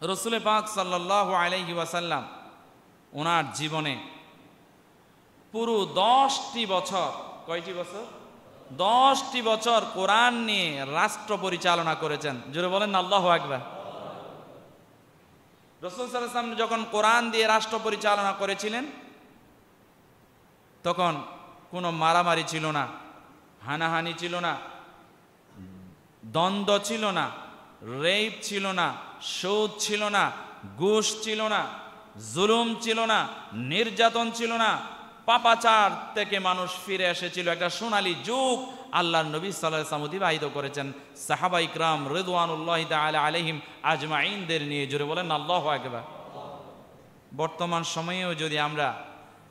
রসুল পাক সাল্লাল্লাহু আলাইহি ওয়াসাল্লাম ওনার জীবনে পুরো 10টি বছর, কয়টি বছর? 10টি বছর কোরআন নিয়ে রাষ্ট্র পরিচালনা করেছেন। জোরে বলেন আল্লাহু আকবার। রাসূল সাল্লাল্লাহু আলাইহি ওয়াসাল্লাম যখন কোরআন দিয়ে রাষ্ট্র পরিচালনা করেছিলেন, তখন কোনো মারামারি ছিল না, হানাহানি ছিল না, দ্বন্দ্ব ছিল না, রেপ ছিল না, সুদ ছিল না, ঘুষ ছিল না, জুলুম ছিল না, নির্যাতন ছিল না, পাপাচার থেকে মানুষ ফিরে এসেছিল। একটা সোনালী যুগ আল্লাহর নবী সাল্লাল্লাহু আলাইহি ওয়াসাল্লাম অতিবাহিত করেছেন সাহাবা ইকরাম রিদওয়ানুল্লাহি তাআলা আলাইহিম আজমাইনদের নিয়ে। জোরে বলেন আল্লাহু আকবার। বর্তমান সময়েও যদি আমরা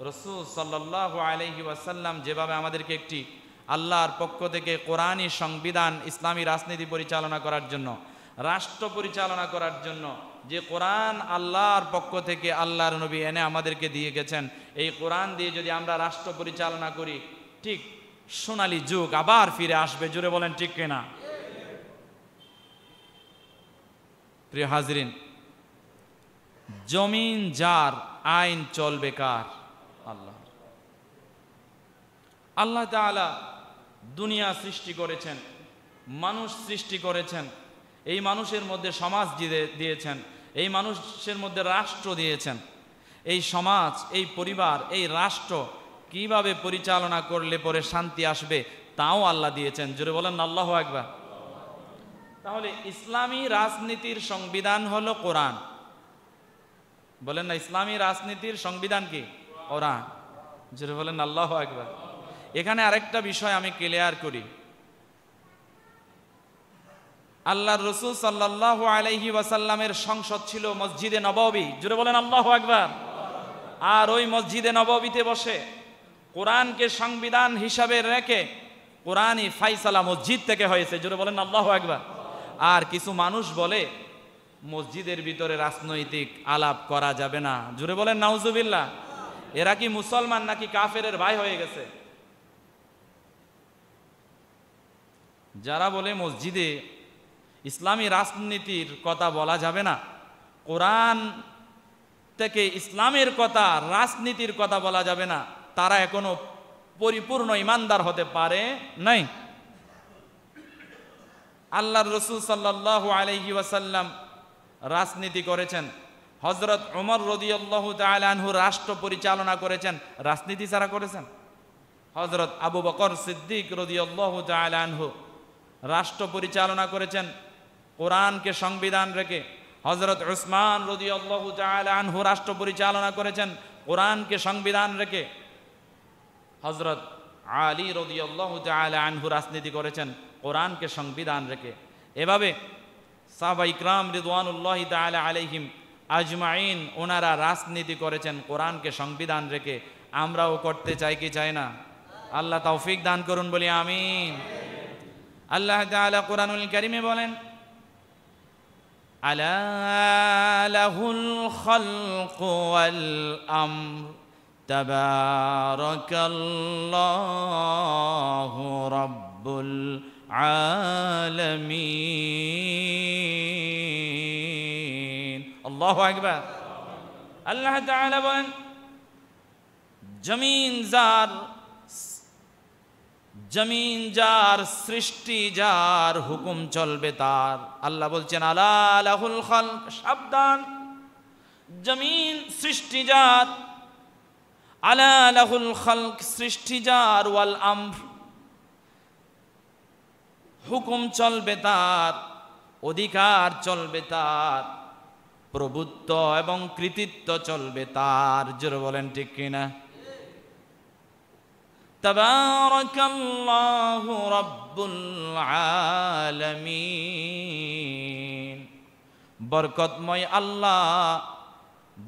রাসূল সাল্লাল্লাহু আলাইহি ওয়াসাল্লাম যেভাবে আমাদেরকে একটি আল্লাহর পক্ষ থেকে কোরআনী সংবিধান, ইসলামী রাজনীতি পরিচালনা করার জন্য, রাষ্ট্র পরিচালনা করার জন্য যে কোরআন আল্লাহর পক্ষ থেকে আল্লাহর নবী এনে আমাদেরকে দিয়ে গেছেন, এই কোরআন দিয়ে যদি আমরা রাষ্ট্র পরিচালনা করি, ঠিক সোনালী যুগ আবার ফিরে আসবে। জুড়ে বলেন ঠিক কিনা? প্রিয় হাজরিন, জমিন যার, আইন চলবে কার? আল্লাহ। আল্লাহ তাআলা দুনিয়া সৃষ্টি করেছেন, মানুষ সৃষ্টি করেছেন, এই মানুষের মধ্যে সমাজ দিয়েছেন, এই মানুষের মধ্যে রাষ্ট্র দিয়েছেন। এই সমাজ, এই পরিবার, এই রাষ্ট্র কিভাবে পরিচালনা করলে পরে শান্তি আসবে তাও আল্লাহ দিয়েছেন। জোরে বলেন আল্লাহু আকবার। তাহলে ইসলামী রাজনীতির সংবিধান হলো কোরআন। বলেন না, ইসলামী রাজনীতির সংবিধান কি? কোরআন। জোরে বলেন আল্লাহু আকবার। এখানে আরেকটা বিষয় আমি ক্লিয়ার করি। আল্লাহর রাসূল সাল্লাল্লাহু আলাইহি ওয়াসাল্লামের সংসদ ছিল মসজিদে নববী। জোরে বলেন আল্লাহু আকবার। আর ওই মসজিদে নববীতে বসে কোরআনকে সংবিধান হিসাবে রেখে কোরআনই ফাইসালা মসজিদ থেকে হয়েছে। জোরে বলেন আল্লাহু আকবার। আর কিছু মানুষ বলে মসজিদের ভিতরে রাজনৈতিক আলাপ করা যাবে না। জোরে বলেন নাউজুবিল্লাহ। এরা কি মুসলমান নাকি কাফেরের ভাই হয়ে গেছে? যারা বলে মসজিদে ইসলামী রাজনীতির কথা বলা যাবে না, কোরআন থেকে ইসলামের কথা, রাজনীতির কথা বলা যাবে না, তারা এখনো পরিপূর্ণ ইমানদার হতে পারে নাই। আল্লাহর রাসূল সাল্লাল্লাহু আলাইহি ওয়াসাল্লাম রাজনীতি করেছেন। হযরত ওমর রাদিয়াল্লাহু তাআলা আনহু রাষ্ট্র পরিচালনা করেছেন, রাজনীতি ছাড়া করেছেন। হযরত আবু বকর সিদ্দিক রাদিয়াল্লাহু তাআলা আনহু রাষ্ট্র পরিচালনা করেছেন কোরআনকে সংবিধান রেখে। হযরত উসমান রাদিয়াল্লাহু তাআলা আনহু রাষ্ট্র পরিচালনা করেছেন কোরআনকে সংবিধান রেখে। হযরত আলী রাদিয়াল্লাহু তাআলা আনহু রাজনীতি করেছেন কোরআনকে সংবিধান রেখে। এভাবে সাহাবা ইকরাম রিদওয়ানুল্লাহি তাআলা আলাইহিম আজমাইন ওনারা রাজনীতি করেছেন কোরআনকে সংবিধান রেখে। আমরাও করতে চাই কি চাই না? আল্লাহ তৌফিক দান করুন, বলি আমিন। আল্লাহ তাআলা কোরআনুল কারীমে বলেন, আলা লাহুল খালকু ওয়াল আমর তাবারাকাল্লাহু রাব্বুল আলামিন। আল্লাহু আকবার। আল্লাহ তাআলা বলেন, জমিন যার, সৃষ্টি যার, হুকুম চলবে তার। আল্লাহ বলছেন আলা লাহুল খালক, সাবধান, জমিন সৃষ্টি যার, আলা লাহুল খালক সৃষ্টি যার, ওয়াল আমর হুকুম চলবে তার, অধিকার চলবে তার, প্রভুত্ব এবং কৃতিত্ব চলবে তার। জোরে বলেন ঠিক কিনা? তাবারাকাল্লাহু রাব্বুল আলামিন।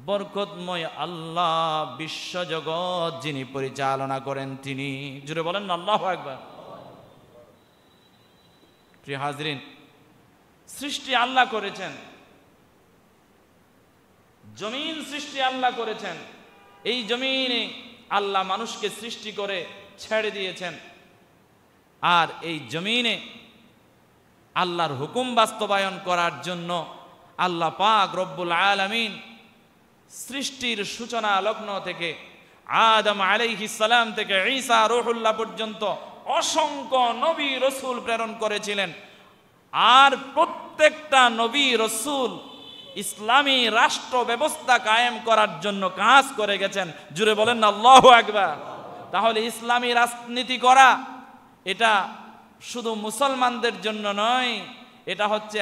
বরকতময় আল্লাহ বিশ্বজগৎ যিনি পরিচালনা করেন তিনি। জোরে বলেন আল্লাহু আকবার। প্রিয় হাজরিন, সৃষ্টি আল্লাহ করেছেন, জমিন সৃষ্টি আল্লাহ করেছেন। এই জমিনে আল্লাহ মানুষকে সৃষ্টি করে ছেড়ে দিয়েছেন। আর এই জমিনে আল্লাহর হুকুম বাস্তবায়ন করার জন্য আল্লাহ পাক রব্বুল আলামিন সৃষ্টির সূচনা লগ্ন থেকে আদম আলাইহিস সালাম থেকে ঈসা রূহুল্লাহ পর্যন্ত অসংখ্য নবী রাসূল প্রেরণ করেছিলেন। আর প্রত্যেকটা নবী রাসূল ইসলামী রাষ্ট্র ব্যবস্থা কায়েম করার জন্য কাজ করে গেছেন। জুড়ে বলেন না আল্লাহু আকবার। তাহলে ইসলামী রাজনীতি করা এটা শুধু মুসলমানদের জন্য নয়, এটা হচ্ছে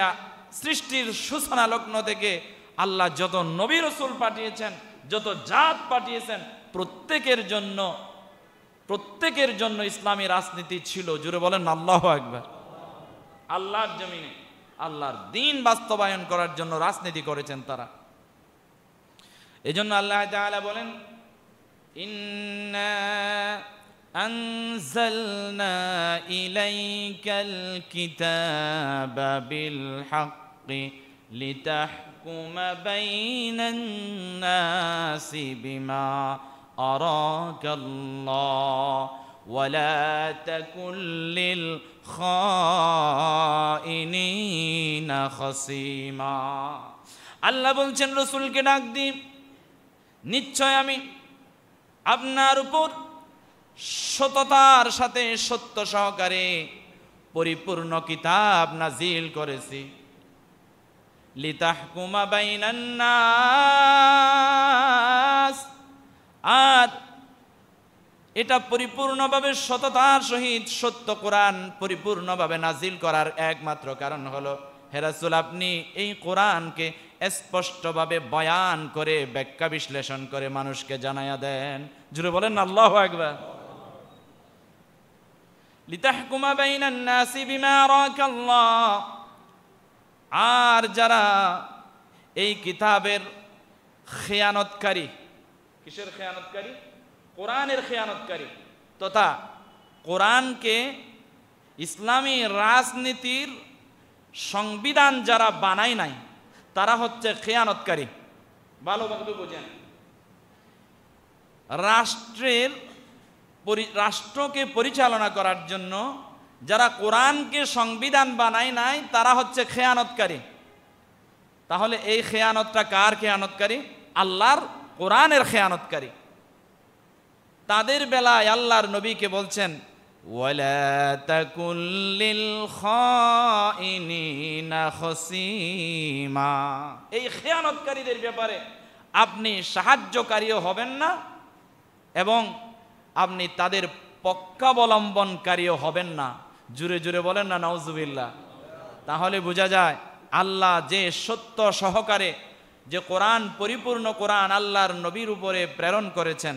সৃষ্টির সূচনা লগ্ন থেকে আল্লাহ যত নবী রাসূল পাঠিয়েছেন, যত জাত পাঠিয়েছেন, প্রত্যেকের জন্য ইসলামী রাজনীতি ছিল। জুড়ে বলেন আল্লাহু আকবার। আল্লাহর জমিনে আল্লাহর দ্বীন বাস্তবায়ন করার জন্য রাজনীতি করেছেন তারা। এজন্য আল্লাহ তাআলা বলেন, ইন্না আনজালনা ইলাইকাল কিতাবা বিল হাক্কি লিতাহকুমা বাইনান নাসি বিমা আরাকাল্লাহ ওয়ালা তাকুল লিল খাইনিনা খাসিমা। আল্লাহ বলছেন রাসূলকে ডাক দিন, নিশ্চয় আমি আপনার উপর সততার সাথে সত্য সহকারে পরিপূর্ণ কিতাব নাজিল করেছি। লিতাহকুমা বাইনান নাস, আর এটা পরিপূর্ণভাবে সততার সহিত সত্য কোরআন পরিপূর্ণভাবে নাজিল করার একমাত্র কারণ হলো, হে রাসূল আপনি এই কোরআনকে স্পষ্টভাবে বয়ান করে ব্যাখ্যা বিশ্লেষণ করে মানুষকে জানায়া দেন। জুড়ে বলেন আল্লাহু আকবার। লিতাহকুমা বাইনান নাসি বিমা আরাকাল্লাহ, আর যারা এই কিতাবের খেয়ানতকারী, কিসের খেয়ানতকারী? কোরআনের খেয়ানতকারী, তথা কোরআনকে ইসলামী রাজনীতির সংবিধান যারা বানায় নাই তারা হচ্ছে খেয়ানতকারী। ভালোভাবে বোঝেন, রাষ্ট্রকে পরিচালনা করার জন্য যারা কোরআনকে সংবিধান বানায় নাই তারা হচ্ছে খেয়ানতকারী। তাহলে এই খেয়ানতটা কার খেয়ানতকারী? আল্লাহর কোরআনের খেয়ানতকারী। তাদের বেলায় আল্লাহর নবীকে বলছেন, ওয়ালা তাকুল লিল খাইনিনা খাসিমা, এই খেয়ানতকারীদের ব্যাপারে আপনি সাহায্যকারীও হবেন না এবং আপনি তাদের পক্ষাবলম্বনকারীও হবেন না। জুড়ে জুড়ে বলেন না নাউজুবিল্লাহ। তাহলে বোঝা যায় আল্লাহ যে সত্য সহকারে যে কোরআন, পরিপূর্ণ কোরআন আল্লাহর নবীর উপরে প্রেরণ করেছেন,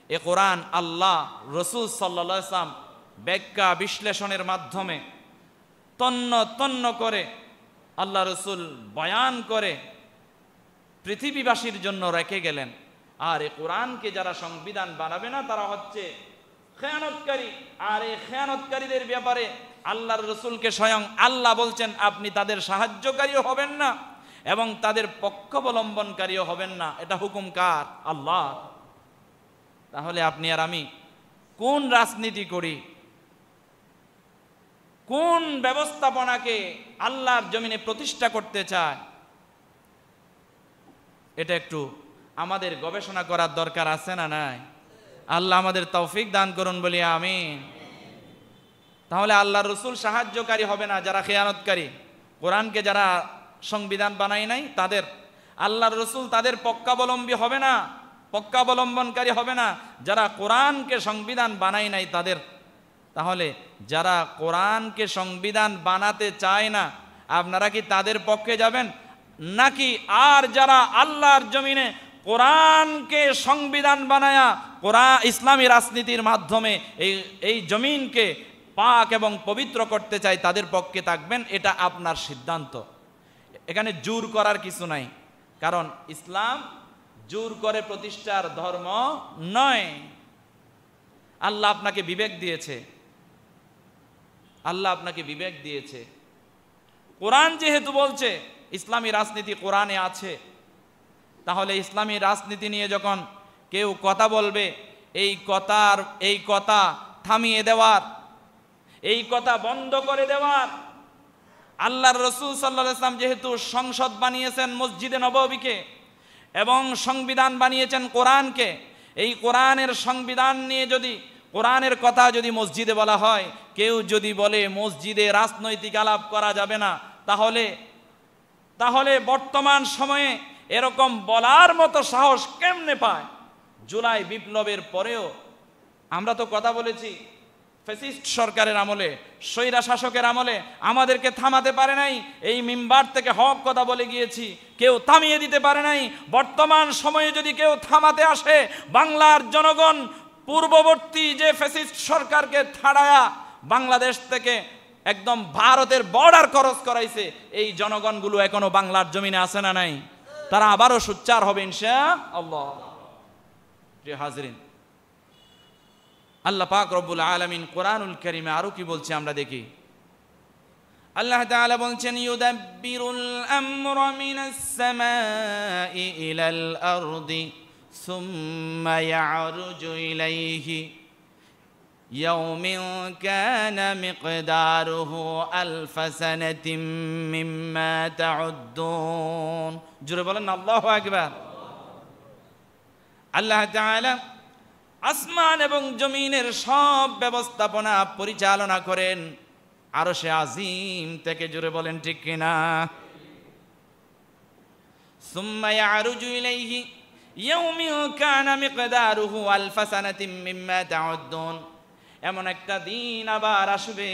এ কোরআন আল্লাহ রাসূল সাল্লাল্লাহু আলাইহি ওয়াসাল্লাম ব্যাখ্যা বিশ্লেষণের মাধ্যমে তন্ন তন্ন করে আল্লাহ রাসূল বয়ান করে পৃথিবীবাসীর জন্য রেখে গেলেন। আর এই কোরআনকে যারা সংবিধান বানাবে না তারা হচ্ছে খেয়ানতকারী। আর এই খেয়ানতকারীদের ব্যাপারে আল্লাহর রাসূলকে স্বয়ং আল্লাহ বলছেন আপনি তাদের সাহায্যকারীও হবেন না এবং তাদের পক্ষাবলম্বনকারীও হবেন না। এটা হুকুম কার? আল্লাহ। তাহলে আপনি আর আমি কোন রাজনীতি করি, কোন ব্যবস্থাপনাকে আল্লাহর জমিনে প্রতিষ্ঠা করতে চায়, এটা একটু আমাদের গবেষণা করার দরকার আছে না নাই? আল্লাহ আমাদের তৌফিক দান করুন বলি আমিন। তাহলে আল্লাহর রাসূল সাহায্যকারী হবে না যারা খেয়ানতকারী, কোরআনকে যারা সংবিধান বানায় নাই তাদের, আল্লাহর রাসূল তাদের পক্ষাবলম্বী হবে না, পক্ষাবলম্বনকারী হবে না যারা কোরআনকে সংবিধান বানায় নাই তাদের। তাহলে যারা কোরআনকে সংবিধান বানাতে চায় না আপনারা কি তাদের পক্ষে যাবেন? নাকি আর যারা আল্লাহর জমিনে কোরআনকে সংবিধান বানায়া ইসলামী রাজনীতির মাধ্যমে এই জমিনকে পাক এবং পবিত্র করতে চায় তাদের পক্ষে থাকবেন? এটা আপনার সিদ্ধান্ত। এখানে জোর করার কিছু নাই, কারণ ইসলাম জোর করে প্রতিষ্ঠার ধর্ম নয়। আল্লাহ আপনাকে বিবেক দিয়েছে, আল্লাহ আপনাকে বিবেক দিয়েছে। কোরআন যেহেতু বলছে ইসলামী রাজনীতি কোরআনে আছে, তাহলে ইসলামী রাজনীতি নিয়ে যখন কেউ কথা বলবে এই কথা থামিয়ে দেওয়ার, এই কথা বন্ধ করে দেওয়ার আল্লাহর রাসূল সাল্লাল্লাহু আলাইহি ওয়াসাল্লাম যেহেতু সংসদ বানিয়েছেন মসজিদে নববীকে এবং সংবিধান বানিয়েছেন কোরআনকে, এই কোরআনের সংবিধান নিয়ে যদি, কোরআনের কথা যদি মসজিদে বলা হয়, কেউ যদি বলে মসজিদে রাজনৈতিক আলাপ করা যাবে না, তাহলে বর্তমান সময়ে এরকম বলার মতো সাহস কেমনে পায়? জুলাই বিপ্লবের পরেও আমরা তো কথা বলেছি, ফ্যাসিস্ট সরকারের আমলে, স্বৈরা শাসকের আমলে আমাদেরকে থামাতে পারে নাই, এই মিম্বার থেকে হক কথা বলে গিয়েছি, কেউ থামিয়ে দিতে পারে নাই। বর্তমান সময়ে যদি কেউ থামাতে আসে, বাংলার জনগণ পূর্ববর্তী যে ফ্যাসিস্ট সরকারকে ছাড়ায়া বাংলাদেশ থেকে একদম ভারতের বর্ডার ক্রস করাইছে, এই জনগণগুলো এখনো বাংলার জমিনে আছে না নাই? তারা আবারও সোচ্চার হবে ইনশাআল্লাহ। প্রিয় হাজরিন, আল্লাহ পাক রব্বুল আলামিন কোরআনুল কারীমে আরো কি বলছে আমরা দেখি। আল্লাহ তাআলা বলছেন, ইউদাব্বিরুল আমরা মিনাস সামাই ইলাল আরদি সুম্মা ইয়ারুজু ইলাইহি ইয়াউমিন কানা মিকদারুহু আলফ সানাতিন মিম্মা তাউদ্দুন। জোরে বলেন আল্লাহু আকবার। আল্লাহ তাআলা আসমান এবং জমিনের সব ব্যবস্থাপনা পরিচালনা করেন আরশে আজিম থেকে। জোরে বলেন ঠিক কিনা? সুম্মা ইয়ারুজু ইলাইহি ইয়াউমিন কানা মিকদারুহু আলফ সানাতিন মিম্মা তাউদ্দুন। এমন একটা দিন আবার আসবে,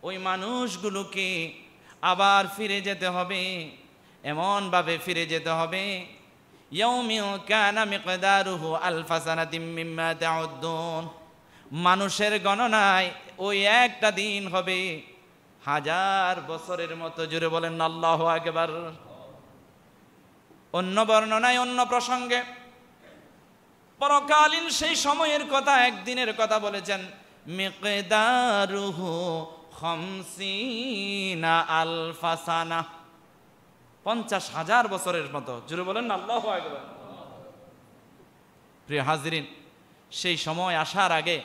ওই মানুষগুলোকে আবার ফিরে যেতে হবে, এমন ভাবে ফিরে যেতে হবে, ইয়াউমিন কানা মিকদারুহু আলফ সানাতিন মিম্মা তাউদ্দুন। মানুষের গণনায় ওই একটা দিন হবে 1000 বছরের মতো। জুড়ে বলেন আল্লাহু আকবার। অন্য বর্ণনায় অন্য প্রসঙ্গে পরকালীন সেই সময়ের কথা, একদিনের কথা বলেছেন, মিকদারুহু 50 আলফ সানা, 50,000 বছরের মতো। জুড়ে বলেন আল্লাহু আকবার। প্রিয় হাজরিন, সেই সময় আসার আগে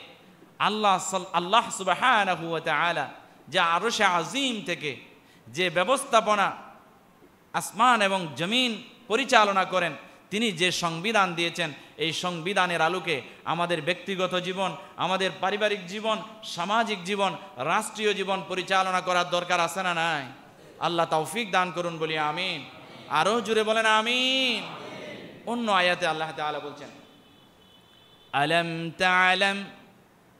আল্লাহ সুবহানাহু ওয়া তাআলা যে আরশে আজিম থেকে যে ব্যবস্থাপনা আসমান এবং জমিন পরিচালনা করেন, তিনি যে সংবিধান দিয়েছেন, এই সংবিধানের আলোকে আমাদের ব্যক্তিগত জীবন, আমাদের পারিবারিক জীবন, সামাজিক জীবন, রাষ্ট্রীয় জীবন পরিচালনা করার দরকার আছে না নাই? আল্লাহ তৌফিক দান করুন বলি আমিন। আরো জুড়ে বলেন আমিন। অন্য আয়াতে আল্লাহ তাআলা বলছেন, আলাম তা'লাম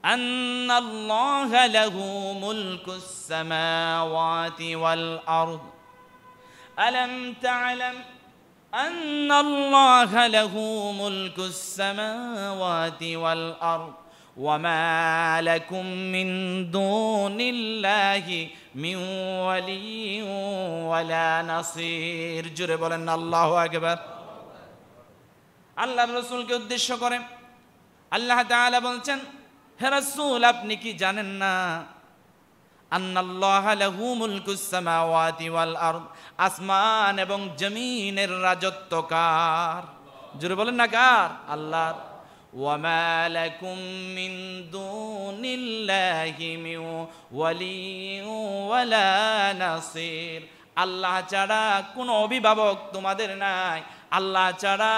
আন্নাল্লাহা লাহু মুলকুস সামাওয়াতি ওয়াল আরদ। আলাম তা'লাম আন্নাল্লাহা লাহু মুলকুস সামাওয়াতি ওয়াল আরদ وما لكم من دون الله من ولي ولا نصير। জোরে বলেন আল্লাহু আকবার। আল্লাহর রাসূলকে উদ্দেশ্য করে আল্লাহ তাআলা বলছেন, হে রাসূল, আপনি কি জানেন না আন্নাল্লাহা লাহু মুলকুস সামাওয়াতি ওয়াল আরদ, আসমান এবং জমিনের রাজত্ব কার? জোরে বলেন না কার? আল্লাহর। وما لكم من دون الله من ولي ولا نصير। আল্লাহ ছাড়া কোনো অভিভাবক তোমাদের নাই, আল্লাহ ছাড়া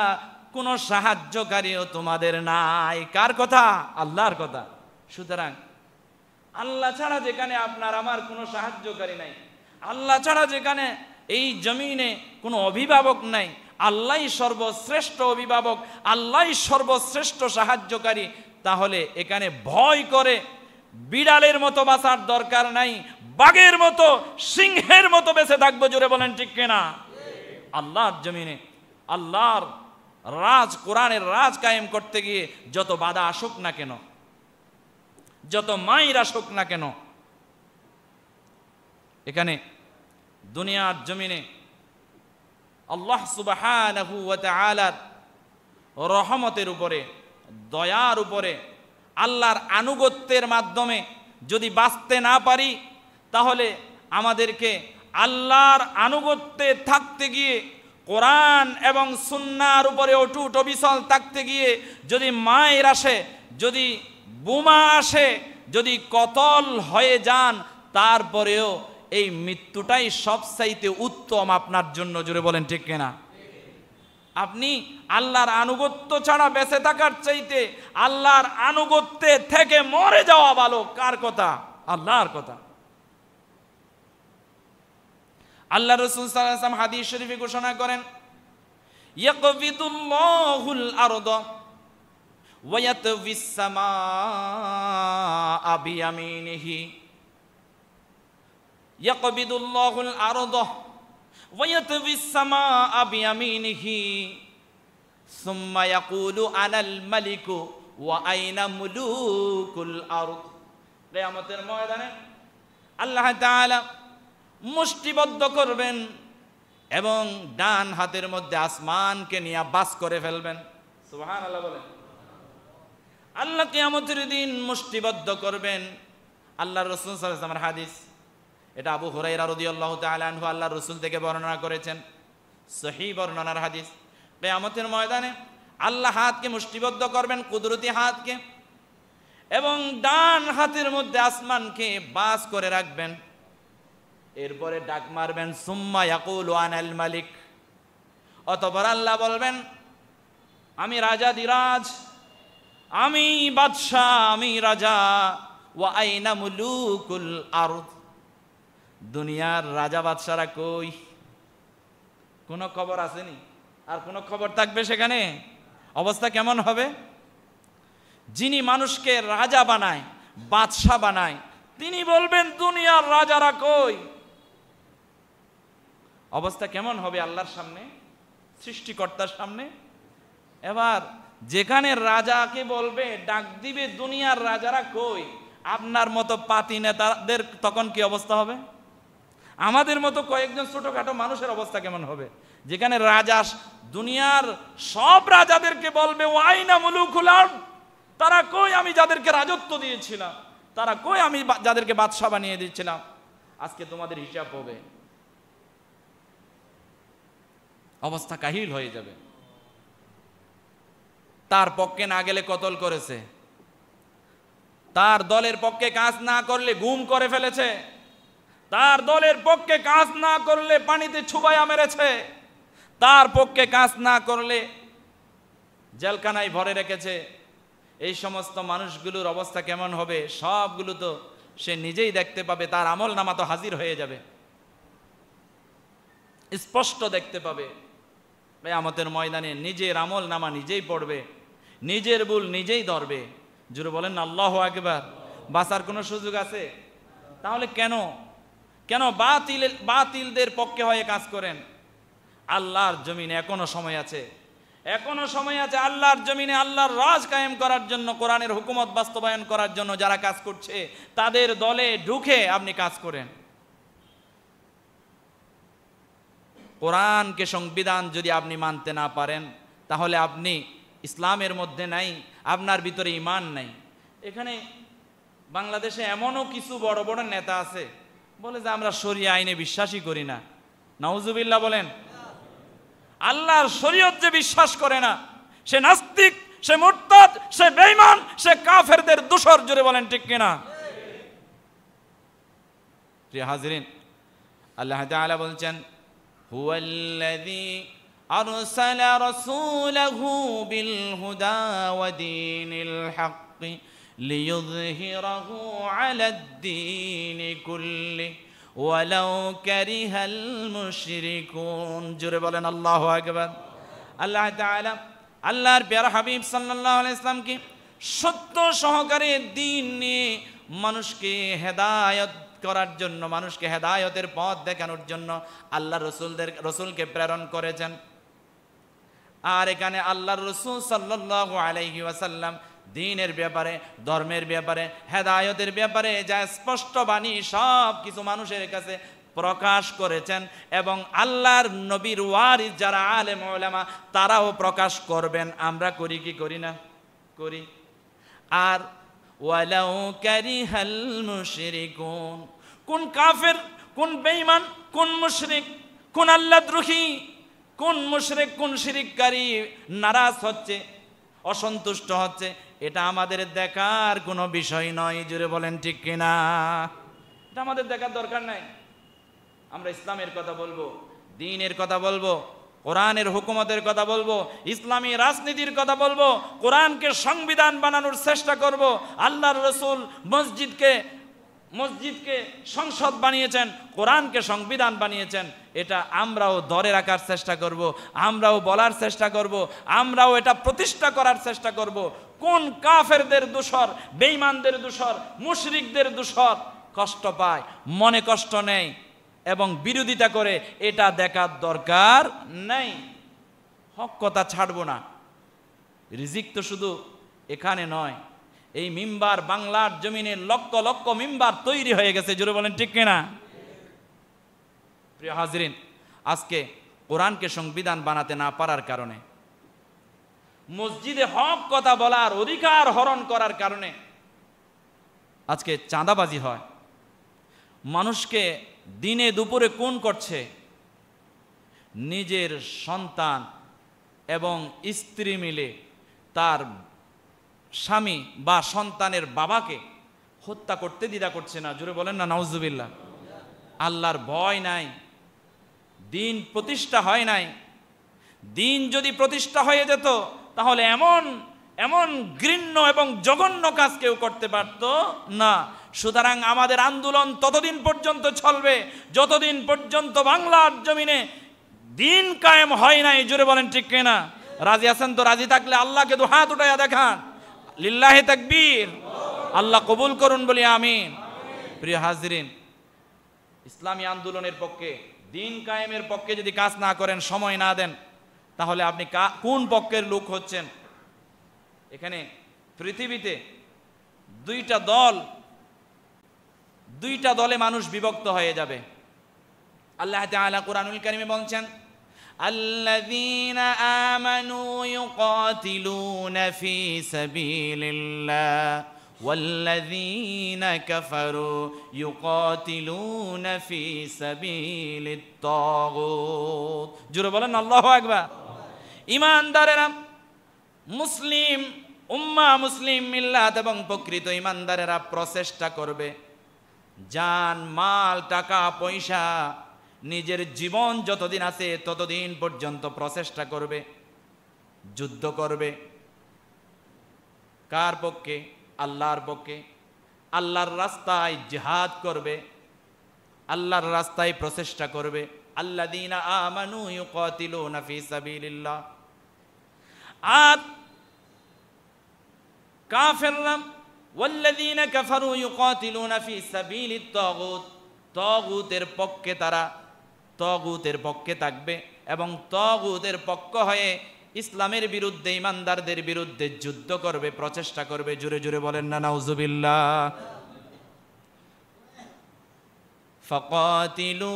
কোনো সাহায্যকারীও তোমাদের নাই। কার কথা? আল্লাহর কথা। সুতরাং আল্লাহ ছাড়া যেখানে আপনার আমার কোনো সাহায্যকারী নাই, আল্লাহ ছাড়া যেখানে এই জমিনে কোনো অভিভাবক নাই, আল্লাহই সর্বশ্রেষ্ঠ অভিভাবক, আল্লাহই সর্বশ্রেষ্ঠ সাহায্যকারী, তাহলে এখানে ভয় করে বিড়ালের মতো বাঁচার দরকার নাই, বাঘের মতো, সিংহের মতো বেঁচে থাকবো। জোরে বলেন ঠিক কিনা? আল্লাহর জমিনে আল্লাহর রাজ, কোরআনের রাজ কায়েম করতে গিয়ে যত বাধা আসুক না কেন, যত মাইর আসুক না কেন, এখানে দুনিয়ার জমিনে আল্লাহ সুবহানাহু ওয়া তাআলার রহমতের উপরে, দয়ার উপরে, আল্লাহর আনুগত্যের মাধ্যমে যদি বাঁচতে না পারি, তাহলে আমাদেরকে আল্লাহর আনুগত্যে থাকতে গিয়ে, কোরআন এবং সুন্নাহর উপরে অটুট অবিচল থাকতে গিয়ে যদি মায়ের আসে, যদি বোমা আসে, যদি কতল হয়ে যান, তারপরেও এই মৃত্যুটাই সবচাইতে উত্তম আপনার জন্য, জোরে বলেন ঠিক কিনা? আপনি আল্লাহর আনুগত্য ছাড়া বেঁচে থাকার চাইতে আল্লাহর আনুগত্যে থেকে মরে যাওয়া ভালো। কার কথা? আল্লাহর কথা। আল্লাহ রাসূল সাল্লাল্লাহু আলাইহি ওয়াসাল্লাম হাদিস শরীফে ঘোষণা করেন, ইয়াকবিদুল্লাহুল আরদা ওয়া ইয়াতওয়িস সামাআ বিয়ামিনিহি। ইয়াকবিদুল্লাহুল আরদা ওয়া ইয়াতওয়িস সামাআ বিয়ামিনিহি সুম্মা ইয়াকুলু আনাল মালিকু ওয়া আইনা মুলুকুল আরদ। কিয়ামতের ময়দানে আল্লাহ তাআলা মুষ্টিবদ্ধ করবেন এবং ডান হাতের মধ্যে আসমানকে নিয়ে বাস করে ফেলবেন। সুবহানাল্লাহ বলেন। আল্লাহ কিয়ামতের দিন মুষ্টিবদ্ধ করবেন। আল্লাহর রাসূল সাল্লাল্লাহু আলাইহি ওয়াসাল্লামের হাদিস, এটা আবু হুরায়রা রাদিয়াল্লাহু তাআলা আনহু আল্লাহর রাসূল থেকে বর্ণনা করেছেন, সহিহ বর্ণনার হাদিস। কিয়ামতের ময়দানে আল্লাহ হাতকে মুষ্টিবদ্ধ করবেন, কুদরতি হাতকে, এবং ডান হাতের মধ্যে আসমানকে বাস করে রাখবেন। এরপরে ডাক মারবেন, সুম্মা ইয়াকুলু আনাল মালিক। অতঃপর আল্লাহ বলবেন, আমি রাজাধিরাজ, আমি বাদশাহ, আমি রাজা। ওয়া আইনা মুলুকুল আরদ। দুনিয়ার রাজা বাদশারা কই? কোনো খবর আসেনি? আর কোনো খবর থাকবে সেখানে? অবস্থা কেমন হবে? যিনি মানুষকে রাজা বানায়, বাদশাহ বানায়, তিনি বলবেন দুনিয়ার রাজারা কই? অবস্থা কেমন হবে আল্লাহর সামনে, সৃষ্টিকর্তার সামনে? এবার যেখানে রাজাকে বলবে, ডাক দিবে দুনিয়ার রাজারা কই, আপনার মতো পাতি নেতাদের তখন কি অবস্থা হবে? আমাদের মতো কয়েকজন ছোটখাটো মানুষের অবস্থা কেমন হবে? যেখানে রাজা দুনিয়ার সব রাজাদেরকে বলবে, ওয়াইনা মুলুকুল আরদ, তারা কই আমি যাদেরকে রাজত্ব দিয়েছিলাম, তারা কই আমি যাদেরকে বাদশাহ বানিয়ে দিয়েছিলাম, আজকে তোমাদের হিসাব হবে। অবস্থা কাহিল হয়ে যাবে। তার পক্ষে না গেলে কতল করেছে, তার দলের পক্ষে কাজ না করলে গুম করে ফেলেছে, তার দলের পক্ষে কাজ না করলে পানিতে ছুবাইয়া মেরেছে, তার পক্ষে কাজ না করলে জেলখানায় ভরে রেখেছে। এই সমস্ত মানুষগুলোর অবস্থা কেমন হবে? সবগুলো তো সে নিজেই দেখতে পাবে, তার আমল নামা তো হাজির হয়ে যাবে, স্পষ্ট দেখতে পাবে। কিয়ামতের ময়দানে নিজের আমল নামা নিজেই পড়বে, নিজের ভুল নিজেই ধরবে। জোরে বলেন আল্লাহু আকবার। বাঁচার কোনো সুযোগ আছে? তাহলে কেন কেন বাতিলদের পক্ষে হয়ে কাজ করেন? আল্লাহর জমিনে এখনো সময় আছে, এখনো সময় আছে। আল্লাহর জমিনে আল্লাহর রাজ কায়েম করার জন্য, কোরআনের হুকুমত বাস্তবায়ন করার জন্য যারা কাজ করছে, তাদের দলে ঢুকে আপনি কাজ করেন। কোরআনকে সংবিধান যদি আপনি মানতে না পারেন, তাহলে আপনি ইসলামের মধ্যে নাই, আপনার ভিতরে ঈমান নাই। এখানে বাংলাদেশে এমনও কিছু বড় বড় নেতা আছে, বলে যে আমরা শরিয়া আইনে বিশ্বাসই করি না। নাউজুবিল্লাহ বলেন। আল্লাহর শরীয়ত যে বিশ্বাস করে না, সে নাস্তিক, সে মুরতাদ, সে বেঈমান, সে কাফেরদের দোসর। জোরে বলেন ঠিক কিনা? প্রিয় হাজিরিন, আল্লাহ তাআলা বলছেন, হুয়াল্লাযী আরসালা রাসূলাহু বিল হুদা ওয়া দীনিল হাক্কি লিইয়ুযহিরাহু আলাদ-দীনি কুল্লিহি ওয়ালাউ কারিহাল মুশরিকুন। জোরে বলেন আল্লাহু আকবার। আল্লাহ তাআলা আল্লাহর প্যারা হাবিব সাল্লাল্লাহু আলাইহি ওয়াসাল্লামকে সত্য সহকারে দ্বীন নিয়ে মানুষকে হেদায়েত করার জন্য, মানুষকে হেদায়েতের পথ দেখানোর জন্য আল্লাহর রাসূলকে প্রেরণ করেছেন। আর এখানে আল্লাহর রাসূল সাল্লাল্লাহু আলাইহি ওয়াসাল্লাম দ্বীনের ব্যাপারে, ধর্মের ব্যাপারে, হেদায়েতের ব্যাপারে যা স্পষ্ট বাণী সব কিছু মানুষের কাছে প্রকাশ করেছেন। এবং আল্লাহর নবীর ওয়ারিস যারা আলেম উলামা, তারাও প্রকাশ করবেন। আমরা করি কি করি না? করি। আর ওয়ালাউ কারিহাল মুশরিকুন, কোন কাফের, কোন বেঈমান, কোন মুশরিক, কোন আল্লাহদ্রোহী, কোন মুশরিক, কোন শিরককারী নারাজ হচ্ছে, অসন্তুষ্ট হচ্ছে, এটা আমাদের দেখার কোনো বিষয় নয়। জুড়ে বলেন ঠিক কিনা? এটা আমাদের দেখার দরকার নাই। আমরা ইসলামের কথা বলবো, দ্বীনের কথা বলবো, কোরআনের হুকুমতের কথা বলবো, ইসলামী রাজনীতির কথা বলবো, কোরআনকে সংবিধান বানানোর চেষ্টা করব। আল্লাহর রাসূল মসজিদকে সংসদ বানিয়েছেন, কোরআনকে সংবিধান বানিয়েছেন। এটা আমরাও ধরে রাখার চেষ্টা করব, আমরাও বলার চেষ্টা করব, আমরাও এটা প্রতিষ্ঠা করার চেষ্টা করব। কোন কাফেরদের দোসর, বেঈমানদের দোসর, মুশরিকদের দোসর কষ্ট পায়, মনে কষ্ট নেই এবং বিরোধিতা করে, এটা দেখার দরকার নেই। হক কথা ছাড়বো না। রিজিক তো শুধু এখানে নয়, এই মিম্বার বাংলার জমিনে লক্ষ লক্ষ মিম্বার তৈরি হয়ে গেছে, জোরে বলেন ঠিক কিনা? প্রিয় হাজরিন, আজকে কোরআনকে সংবিধান বানাতে না পারার কারণে, মসজিদে হক কথা বলার অধিকার হরণ করার কারণে আজকে চাঁদাবাজি হয়, মানুষকে দিনে দুপুরে খুন করছে, নিজের সন্তান এবং স্ত্রী মিলে তার স্বামী বা সন্তানের বাবাকে হত্যা করতে দ্বিধা করছে না, জোরে বলেন না নাউজুবিল্লাহ। আল্লাহর ভয় নাই, দিন প্রতিষ্ঠা হয় নাই। দিন যদি প্রতিষ্ঠা হয়ে যেত তাহলে এমন এমন ঘৃণ্য এবং জঘন্য কাজ কেউ করতে পারত না। সুতরাং আমাদের আন্দোলন ততদিন পর্যন্ত চলবে যতদিন পর্যন্ত বাংলার জমিনে দিন কায়েম হয় নাই, জোরে বলেন ঠিক কিনা? রাজি আছেন তো? রাজি থাকলে আল্লাহকে দু হাত উঠাইয়া দেখান, লিল্লাহি তাকবীর। আল্লাহ কবুল করুন বলি আমিন। প্রিয় হাজরিন, ইসলামী আন্দোলনের পক্ষে, দিন কায়েমের পক্ষে যদি কাজ না করেন, সময় না দেন, তাহলে আপনি কোন পক্ষের লোক হচ্ছেন? এখানে পৃথিবীতে দুইটা দলে মানুষ বিভক্ত হয়ে যাবে। আল্লাহ তাআলা কুরআনুল কারীমে বলছেন, আল্লাযীনা আমানু ইউকাতিলুনা ফি সাবিলিল্লাহ ওয়াল্লাযীনা কাফারু ইউকাতিলুনা ফি সাবিলিত তাগুত। জোরে বলেন আল্লাহু আকবার। ঈমানদারেরা, মুসলিম উম্মাহ, মুসলিম মিল্লাত এবং প্রকৃত ঈমানদারেরা প্রচেষ্টা করবে, জান মাল টাকা পয়সা নিজের জীবন যতদিন আছে ততদিন পর্যন্ত প্রচেষ্টা করবে, যুদ্ধ করবে। কার পক্ষে? আল্লাহর পক্ষে। আল্লাহর রাস্তায় জিহাদ করবে, আল্লাহর রাস্তায় প্রচেষ্টা করবে। আল্লাযীনা আমানু ইউকাতিলুনা ফি সাবিলিল্লাহ। আর কাফেররা ওয়াল্লাযীনা কাফারু ইউকাতিলুনা ফি সাবিলিত তাগুত, তাগুতের পক্ষে তারা তাগুতের পক্ষে থাকবে এবং তাগুতের পক্ষ হয়ে ইসলামের বিরুদ্ধে, ঈমানদারদের বিরুদ্ধে যুদ্ধ করবে, প্রচেষ্টা করবে। জোরে জোরে বলেন না নাউজুবিল্লাহ। ফাকাতিলু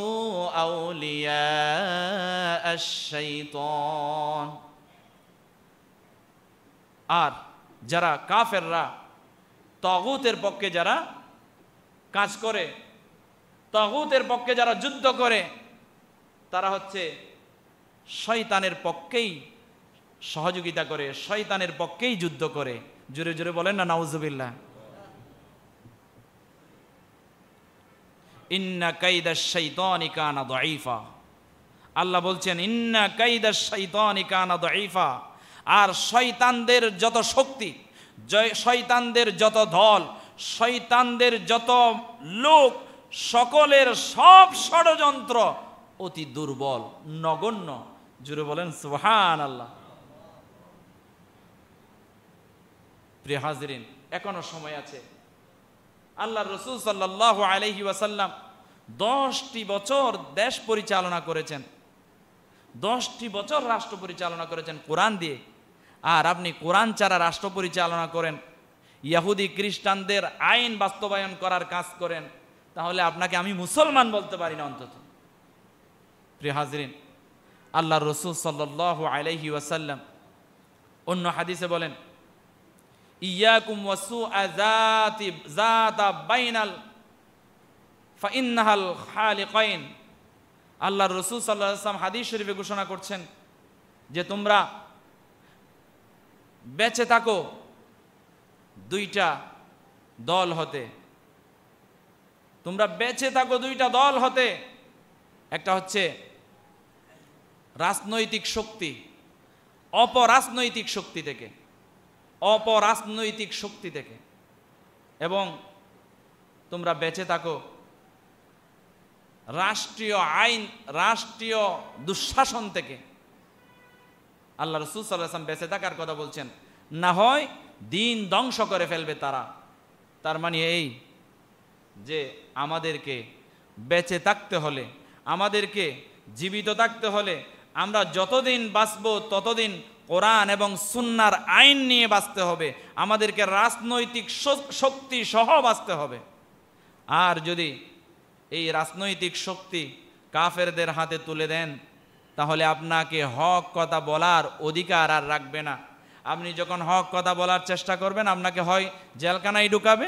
আউলিয়া আশ-শাইতান। আর যারা কাফেররা তাগুতের পক্ষে যারা কাজ করে, তাগুতের পক্ষে যারা যুদ্ধ করে, তারা হচ্ছে শয়তানের পক্ষেই সহযোগিতা করে, শয়তানের পক্ষেই যুদ্ধ করে। জোরে জোরে বলেন না নাউজুবিল্লাহ। ইন্না কাইদাশ শাইতানি কানা দাঈফা। আল্লাহ বলছেন ইন্না কাইদাশ শাইতানি কানা দাঈফা। আর শয়তানদের যত শক্তি, শয়তানদের যত দল, শয়তানদের যত লোক, সকলের সব ষড়যন্ত্র অতি দুর্বল, নগণ্য। জুড়ে বলেন সুবহানাল্লাহ। প্রিয় হাজরিন, এখনো সময় আছে। আল্লাহর রাসূল সাল্লাল্লাহু আলাইহি ওয়াসাল্লাম 10টি বছর দেশ পরিচালনা করেছেন, 10টি বছর রাষ্ট্র পরিচালনা করেছেন কোরআন দিয়ে। আর আপনি কোরআন ছাড়া রাষ্ট্র পরিচালনা করেন, ইহুদি খ্রিস্টানদের আইন বাস্তবায়ন করার কাজ করেন, তাহলে আপনাকে আমি মুসলমান বলতে পারি না অন্তত। প্রিয় হাজরিন, আল্লাহর রাসূল সাল্লাল্লাহু আলাইহি ওয়াসাল্লাম অন্য হাদিসে বলেন, ইয়াকুম ওয়াসুআ যাতা বাইনাল ফাইন্নাহাল খালিকাইন। আল্লাহর রাসূল সাল্লাল্লাহু আলাইহি ওয়াসাল্লাম হাদিস শরীফে ঘোষণা করছেন যে তোমরা বেঁচে থাকো দুইটা দল হতে, তোমরা বেঁচে থাকো দুইটা দল হতে। একটা হচ্ছে রাজনৈতিক শক্তি, অপরাজনৈতিক শক্তি থেকে, অপরাজনৈতিক শক্তি থেকে, এবং তোমরা বেঁচে থাকো রাষ্ট্রীয় আইন, রাষ্ট্রীয় দুঃশাসন থেকে। আল্লাহ রাসূল সাল্লাল্লাহু আলাইহি ওয়াসাল্লাম বেঁচে থাকার কথা বলছেন, না হয় দিন ধ্বংস করে ফেলবে তারা। তার মানে এই যে আমাদেরকে বেঁচে থাকতে হলে, আমাদেরকে জীবিত থাকতে হলে, আমরা যতদিন বাঁচব ততদিন কোরআন এবং সুন্নাহর আইন নিয়ে বাঁচতে হবে। আমাদেরকে রাজনৈতিক শক্তি সহ বাঁচতে হবে। আর যদি এই রাজনৈতিক শক্তি কাফেরদের হাতে তুলে দেন, তাহলে আপনাকে হক কথা বলার অধিকার আর রাখবে না। আপনি যখন হক কথা বলার চেষ্টা করবেন, আপনাকে হয় জেলখানায় ঢুকাবে,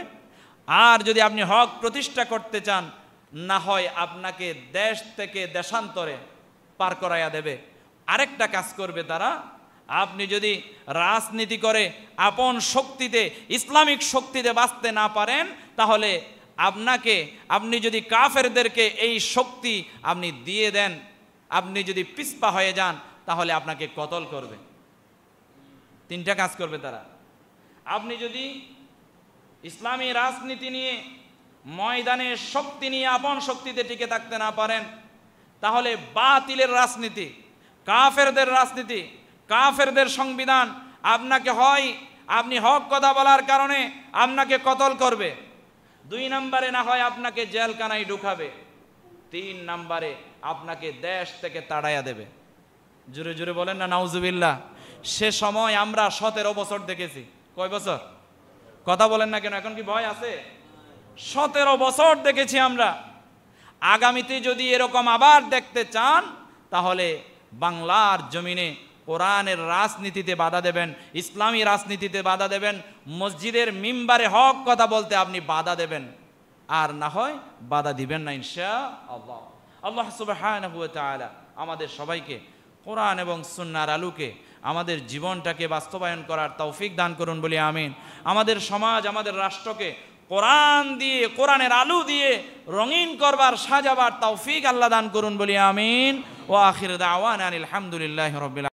আর যদি আপনি হক প্রতিষ্ঠা করতে চান, না হয় আপনাকে দেশ থেকে দেশান্তরে পার করাইয়া দেবে। আরেকটা কাজ করবে তারা, আপনি যদি রাজনীতি করে আপন শক্তিতে, ইসলামিক শক্তিতে বাঁচতে না পারেন, তাহলে আপনি যদি কাফেরদেরকে এই শক্তি আপনি দিয়ে দেন, আপনি যদি পিছপা হয়ে যান, তাহলে আপনাকে কতল করবে। তিনটা কাজ করবে তারা। আপনি যদি ইসলামী রাজনীতি নিয়ে, ময়দানে শক্তি নিয়ে আপন শক্তিতে টিকে থাকতে না পারেন, তাহলে বাতিলের রাজনীতি, কাফেরদের রাজনীতি, কাফেরদের সংবিধান আপনাকে হয়, আপনি হক কথা বলার কারণে আপনাকে কতল করবে। 2 নম্বরে না হয় আপনাকে জেলখানায় ঢুকাবে। 3 নম্বরে আপনাকে দেশ থেকে তাড়াইয়া দেবে। জোরে জোরে বলেন না নাউজুবিল্লাহ। সে সময় আমরা 17 বছর দেখেছি। কয় বছর? কথা বলেন না কেন? এখন কি ভয় আছে? 17 বছর দেখেছি আমরা। আগামীতে যদি এরকম আবার দেখতে চান, তাহলে বাংলার জমিনে কোরআনের রাজনীতিতে বাধা দেবেন, ইসলামী রাজনীতিতে বাধা দেবেন, মসজিদের মিম্বারে হক কথা বলতে আপনি বাধা দেবেন, আর না হয় বাধা দিবেন না ইনশাআল্লাহ। আল্লাহ সুবহানাহু ওয়া তাআলা আমাদের সবাইকে কোরআন এবং সুন্নাহর আলোকে আমাদের জীবনটাকে বাস্তবায়ন করার তৌফিক দান করুন বলি আমিন। আমাদের সমাজ, আমাদের রাষ্ট্রকে কোরআন দিয়ে, কোরআনের আলো দিয়ে রঙিন করবার, সাজাবার তৌফিক আল্লাহ দান করুন বলি আমিন। ওয়া আখির দাওয়ানা আলহামদুলিল্লাহি রাব্বিল